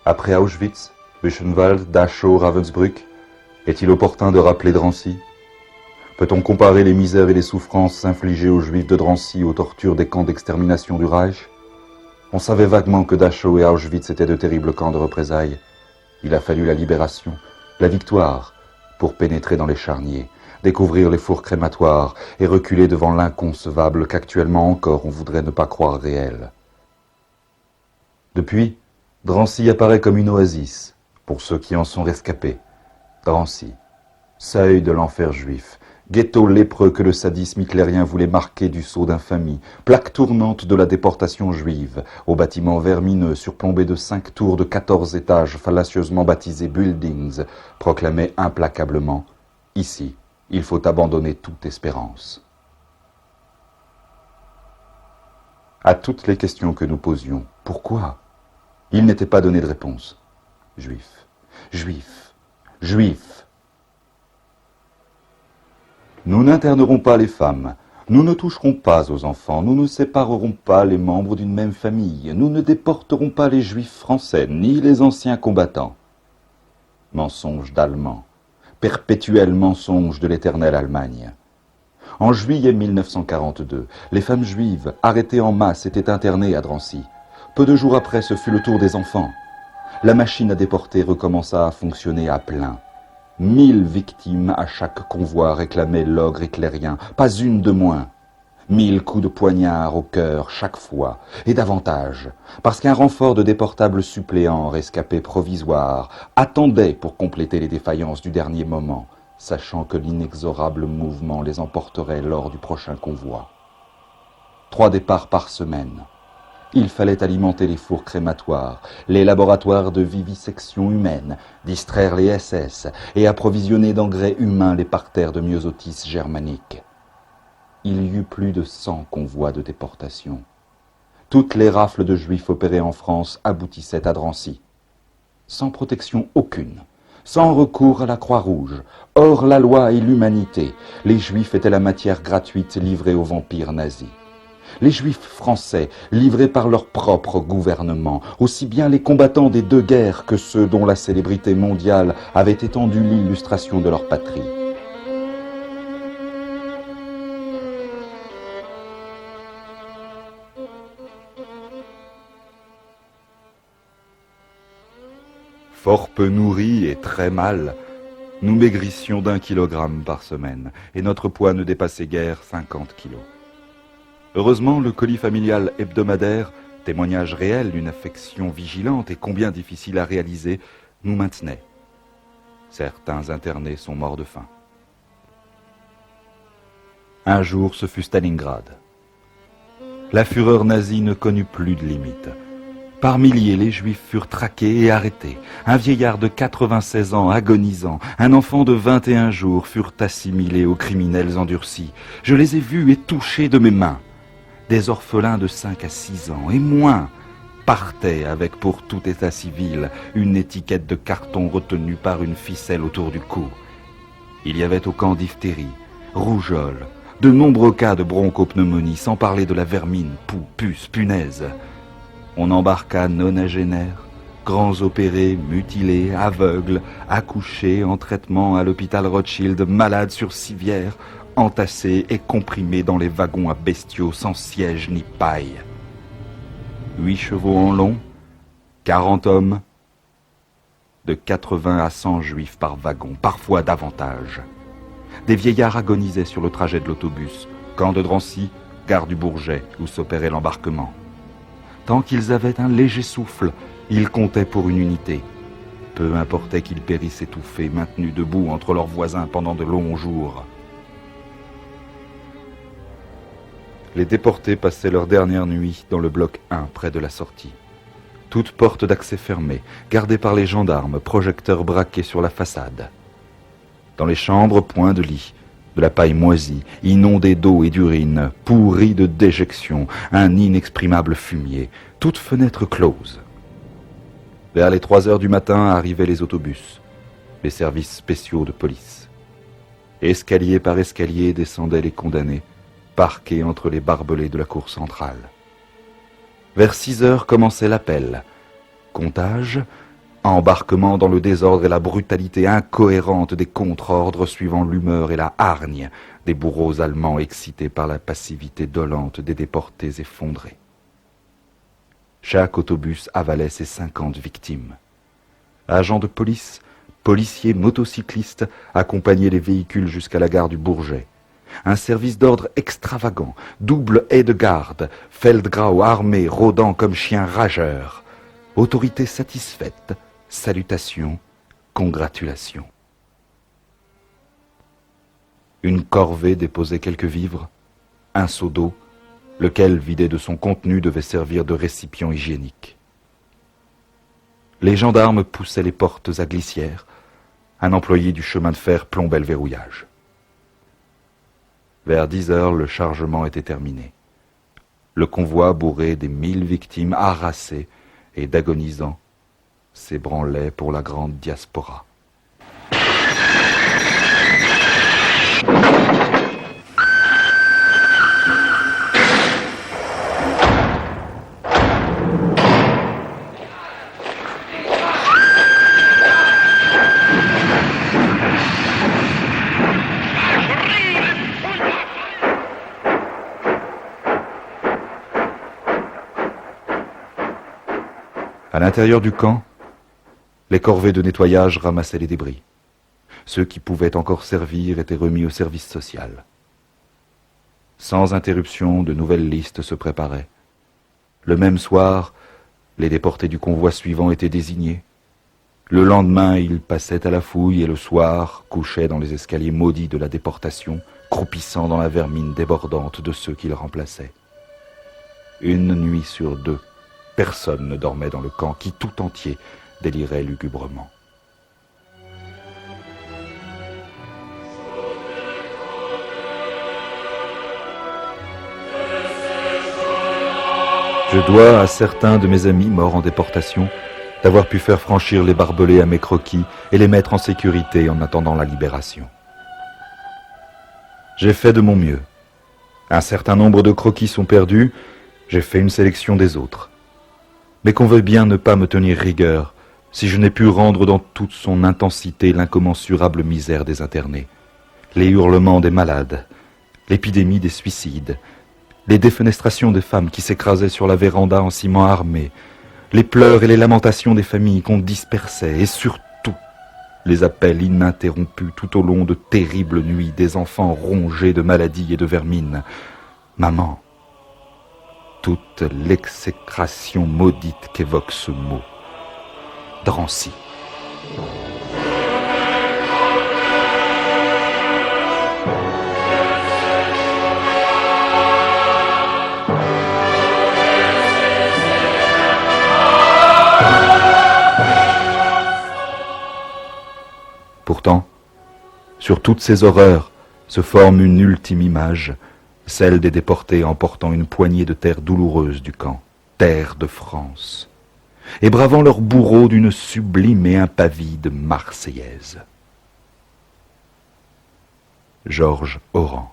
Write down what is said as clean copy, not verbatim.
Après Auschwitz, Buchenwald, Dachau, Ravensbrück, est-il opportun de rappeler Drancy? Peut-on comparer les misères et les souffrances infligées aux Juifs de Drancy aux tortures des camps d'extermination du Reich? On savait vaguement que Dachau et Auschwitz étaient de terribles camps de représailles. Il a fallu la libération, la victoire, pour pénétrer dans les charniers, découvrir les fours crématoires et reculer devant l'inconcevable qu'actuellement encore on voudrait ne pas croire réel. Depuis, Drancy apparaît comme une oasis pour ceux qui en sont rescapés. Drancy, seuil de l'enfer juif, ghetto lépreux que le sadisme hitlérien voulait marquer du sceau d'infamie, plaque tournante de la déportation juive, aux bâtiments vermineux surplombés de 5 tours de 14 étages fallacieusement baptisés buildings, proclamait implacablement « Ici, il faut abandonner toute espérance ». À toutes les questions que nous posions, pourquoi? Il n'était pas donné de réponse. Juifs, juifs, juifs. Nous n'internerons pas les femmes, nous ne toucherons pas aux enfants, nous ne séparerons pas les membres d'une même famille, nous ne déporterons pas les juifs français, ni les anciens combattants. Mensonge d'Allemands, perpétuel mensonge de l'éternelle Allemagne. En juillet 1942, les femmes juives, arrêtées en masse, étaient internées à Drancy. Peu de jours après, ce fut le tour des enfants. La machine à déporter recommença à fonctionner à plein. 1000 victimes à chaque convoi réclamaient l'ogre hitlérien, pas une de moins. 1000 coups de poignard au cœur chaque fois, et davantage, parce qu'un renfort de déportables suppléants rescapés provisoires attendait pour compléter les défaillances du dernier moment, sachant que l'inexorable mouvement les emporterait lors du prochain convoi. 3 départs par semaine. Il fallait alimenter les fours crématoires, les laboratoires de vivisection humaine, distraire les SS et approvisionner d'engrais humains les parterres de myosotis germaniques. Il y eut plus de 100 convois de déportation. Toutes les rafles de juifs opérées en France aboutissaient à Drancy. Sans protection aucune, sans recours à la Croix-Rouge, hors la loi et l'humanité, les juifs étaient la matière gratuite livrée aux vampires nazis. Les juifs français, livrés par leur propre gouvernement, aussi bien les combattants des 2 guerres que ceux dont la célébrité mondiale avait étendu l'illustration de leur patrie. Fort peu nourris et très mal, nous maigrissions d'1 kilogramme par semaine, et notre poids ne dépassait guère 50 kilos. Heureusement, le colis familial hebdomadaire, témoignage réel d'une affection vigilante et combien difficile à réaliser, nous maintenait. Certains internés sont morts de faim. Un jour, ce fut Stalingrad. La fureur nazie ne connut plus de limite. Par milliers, les Juifs furent traqués et arrêtés. Un vieillard de 96 ans agonisant, un enfant de 21 jours furent assimilés aux criminels endurcis. Je les ai vus et touchés de mes mains. Des orphelins de 5 à 6 ans et moins partaient avec pour tout état civil une étiquette de carton retenue par une ficelle autour du cou. Il y avait au camp diphtérie, rougeole, de nombreux cas de bronchopneumonie, sans parler de la vermine, poux, puces, punaises. On embarqua nonagénaires, grands opérés, mutilés, aveugles, accouchés en traitement à l'hôpital Rothschild, malades sur civière, entassés et comprimés dans les wagons à bestiaux sans siège ni paille. 8 chevaux en long, 40 hommes, de 80 à 100 juifs par wagon, parfois davantage. Des vieillards agonisaient sur le trajet de l'autobus, camp de Drancy, gare du Bourget, où s'opérait l'embarquement. Tant qu'ils avaient un léger souffle, ils comptaient pour une unité. Peu importait qu'ils périssent étouffés, maintenus debout entre leurs voisins pendant de longs jours. Les déportés passaient leur dernière nuit dans le bloc 1, près de la sortie. Toutes portes d'accès fermées, gardées par les gendarmes, projecteurs braqués sur la façade. Dans les chambres, point de lit, de la paille moisie, inondée d'eau et d'urine, pourrie de déjection, un inexprimable fumier, toutes fenêtres closes. Vers les 3 heures du matin arrivaient les autobus, les services spéciaux de police. Escalier par escalier descendaient les condamnés, parqués entre les barbelés de la cour centrale. Vers 6 heures commençait l'appel. Comptage, Embarquement dans le désordre et la brutalité incohérente des contre-ordres suivant l'humeur et la hargne des bourreaux allemands excités par la passivité dolente des déportés effondrés. Chaque autobus avalait ses 50 victimes. Agents de police, policiers, motocyclistes accompagnaient les véhicules jusqu'à la gare du Bourget. Un service d'ordre extravagant, double haie de garde, Feldgrau armés rôdant comme chiens rageurs. Autorité satisfaite, salutations, congratulations. Une corvée déposait quelques vivres, un seau d'eau, lequel, vidé de son contenu, devait servir de récipient hygiénique. Les gendarmes poussaient les portes à glissière. Un employé du chemin de fer plombait le verrouillage. Vers 10 heures, le chargement était terminé. Le convoi bourré des 1000 victimes harassées et d'agonisants s'ébranlait pour la grande diaspora. À l'intérieur du camp, les corvées de nettoyage ramassaient les débris. Ceux qui pouvaient encore servir étaient remis au service social. Sans interruption, de nouvelles listes se préparaient. Le même soir, les déportés du convoi suivant étaient désignés. Le lendemain, ils passaient à la fouille et le soir, couchaient dans les escaliers maudits de la déportation, croupissant dans la vermine débordante de ceux qu'ils remplaçaient. Une nuit sur deux, personne ne dormait dans le camp qui tout entier délirait lugubrement. Je dois à certains de mes amis morts en déportation d'avoir pu faire franchir les barbelés à mes croquis et les mettre en sécurité en attendant la libération. J'ai fait de mon mieux. Un certain nombre de croquis sont perdus, j'ai fait une sélection des autres. Mais qu'on veuille bien ne pas me tenir rigueur si je n'ai pu rendre dans toute son intensité l'incommensurable misère des internés, les hurlements des malades, l'épidémie des suicides, les défenestrations des femmes qui s'écrasaient sur la véranda en ciment armé, les pleurs et les lamentations des familles qu'on dispersait, et surtout les appels ininterrompus tout au long de terribles nuits des enfants rongés de maladies et de vermine. Maman, toute l'exécration maudite qu'évoque ce mot. Drancy. Pourtant, sur toutes ces horreurs se forme une ultime image, celle des déportés emportant une poignée de terre douloureuse du camp, terre de France, et bravant leurs bourreaux d'une sublime et impavide Marseillaise. Georges Oran.